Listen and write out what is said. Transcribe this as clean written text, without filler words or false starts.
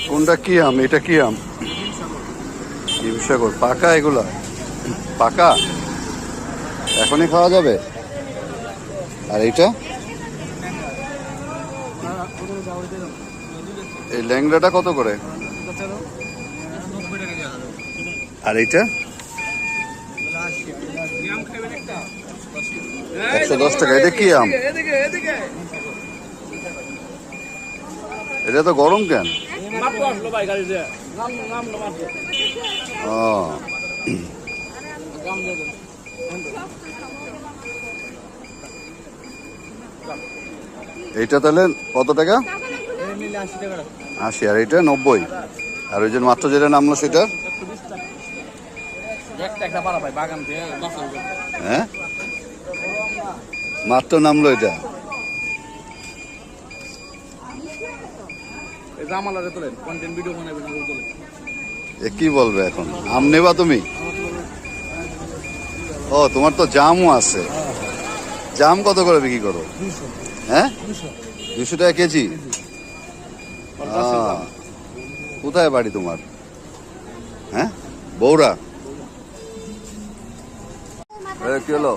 কোনটা কি আম? এটা কি আম? হিমসাগর। পাকা এগুলা? পাকা এখনই খাওয়া যাবে? আর এইটা এই ল্যাংড়াটা কত করে? আর এইটা 110 টাকা। এটা কি আম? এটা তো গরম কেন? এইটা তাহলে কত টাকা? 80। আর এইটা 90। আর ওই যে মাত্র যেটা নামলো সেটা? হ্যাঁ, মাত্র নামলো এটা। এ কি বলবে এখন? আম নেবা তুমি? ও, তোমার তো জামও আছে। জাম কত করে বিক্রি করো? হ্যাঁ, 200 টাকা কেজি। কোথায় বাড়ি তোমার? হ্যাঁ, বৌরা। কি হলো?